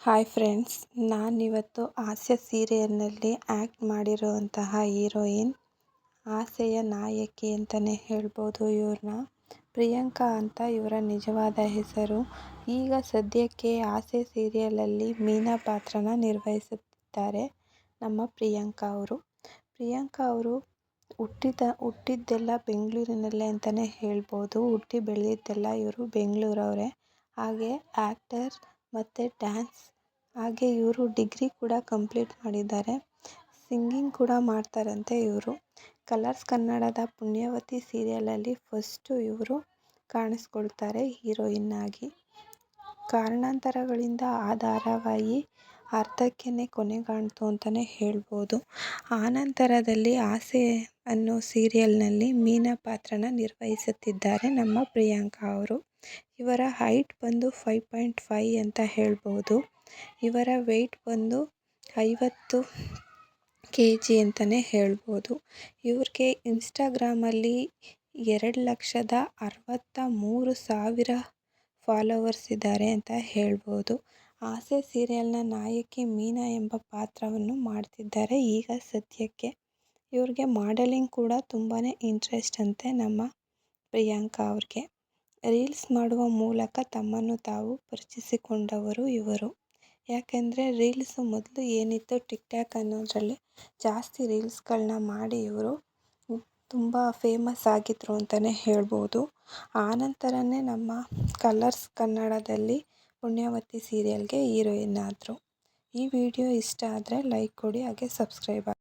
Hi friends, ನಾನಿವತ್ತು ಹಾಸ್ಯ ಸೀರಿಯಲ್ನಲ್ಲಿ act ಮಾಡಿರುವಂತಹ ಹೀರೋಯಿನ್, ಆಸೆಯ ನಾಯಕಿ ಅಂತಲೇ ಹೇಳ್ಬೋದು. ಇವ್ರನ್ನ ಪ್ರಿಯಾಂಕಾ ಅಂತ ಇವರ ನಿಜವಾದ ಹೆಸರು. ಈಗ ಸದ್ಯಕ್ಕೆ ಆಸೆ ಸೀರಿಯಲಲ್ಲಿ ಮೀನಾ ಪಾತ್ರನ ನಿರ್ವಹಿಸುತ್ತಿದ್ದಾರೆ ನಮ್ಮ ಪ್ರಿಯಾಂಕಾ ಅವರು. ಪ್ರಿಯಾಂಕಾ ಅವರು ಹುಟ್ಟಿದ್ದೆಲ್ಲ ಬೆಂಗಳೂರಿನಲ್ಲೇ ಅಂತಲೇ ಹೇಳ್ಬೋದು. ಹುಟ್ಟಿ ಬೆಳೆದಿದ್ದೆಲ್ಲ ಇವರು ಬೆಂಗಳೂರವರೇ. ಹಾಗೆ ಆ್ಯಕ್ಟರ್ ಮತ್ತು ಡ್ಯಾನ್ಸ್, ಹಾಗೆ ಇವರು ಡಿಗ್ರಿ ಕೂಡ ಕಂಪ್ಲೀಟ್ ಮಾಡಿದ್ದಾರೆ. ಸಿಂಗಿಂಗ್ ಕೂಡ ಮಾಡ್ತಾರಂತೆ ಇವರು. ಕಲರ್ಸ್ ಕನ್ನಡದ ಪುಣ್ಯವತಿ ಸೀರಿಯಲಲ್ಲಿ ಫಸ್ಟು ಇವರು ಕಾಣಿಸ್ಕೊಳ್ತಾರೆ ಹೀರೋಯಿನ್ ಆಗಿ. ಕಾರಣಾಂತರಗಳಿಂದ ಆ ಧಾರಾವಾಹಿ ಅರ್ಧಕ್ಕೇ ಕೊನೆಗಾಣ್ತು ಅಂತಲೇ ಹೇಳ್ಬೋದು. ಆನಂತರದಲ್ಲಿ ಆಸೆ ಅನ್ನೋ ಸೀರಿಯಲ್ನಲ್ಲಿ ಮೀನಾ ಪಾತ್ರನ ನಿರ್ವಹಿಸುತ್ತಿದ್ದಾರೆ ನಮ್ಮ ಪ್ರಿಯಾಂಕಾ ಅವರು. ಇವರ ಹೈಟ್ ಬಂದು 5.5 ಅಂತ ಹೇಳ್ಬೋದು. ಇವರ ವೆಯ್ಟ್ ಬಂದು 50 kg ಅಂತಲೇ ಹೇಳ್ಬೋದು. ಇವ್ರಿಗೆ ಇನ್ಸ್ಟಾಗ್ರಾಮಲ್ಲಿ 2,63,000 ಫಾಲೋವರ್ಸ್ ಇದ್ದಾರೆ ಅಂತ ಹೇಳ್ಬೋದು. ಆಸೆ ಸೀರಿಯಲ್ನ ನಾಯಕಿ ಮೀನಾ ಎಂಬ ಪಾತ್ರವನ್ನು ಮಾಡ್ತಿದ್ದಾರೆ ಈಗ ಸದ್ಯಕ್ಕೆ. ಇವ್ರಿಗೆ ಮಾಡೆಲಿಂಗ್ ಕೂಡ ತುಂಬಾ ಇಂಟ್ರೆಸ್ಟ್ ಅಂತೆ ನಮ್ಮ ಪ್ರಿಯಾಂಕಾ ಅವ್ರಿಗೆ. ರೀಲ್ಸ್ ಮಾಡುವ ಮೂಲಕ ತಮ್ಮನ್ನು ತಾವು ಪರಿಚಯಿಸಿಕೊಂಡವರು ಇವರು. ಯಾಕೆಂದರೆ ರೀಲ್ಸು ಮೊದಲು ಏನಿತ್ತು ಟಿಕ್ ಟಾಕ್ ಅನ್ನೋದರಲ್ಲಿ ಜಾಸ್ತಿ ರೀಲ್ಸ್ಗಳನ್ನ ಮಾಡಿ ಇವರು ತುಂಬ ಫೇಮಸ್ ಆಗಿದ್ರು ಅಂತಲೇ ಹೇಳ್ಬೋದು. ಆನಂತರನೇ ನಮ್ಮ ಕಲರ್ಸ್ ಕನ್ನಡದಲ್ಲಿ ಪುಣ್ಯವತಿ ಸೀರಿಯಲ್ಗೆ ಹೀರೋಯಿನ್ ಆದರು. ಈ ವಿಡಿಯೋ ಇಷ್ಟ ಆದರೆ ಲೈಕ್ ಕೊಡಿ, ಹಾಗೆ ಸಬ್ಸ್ಕ್ರೈಬ್ ಆಗಿ.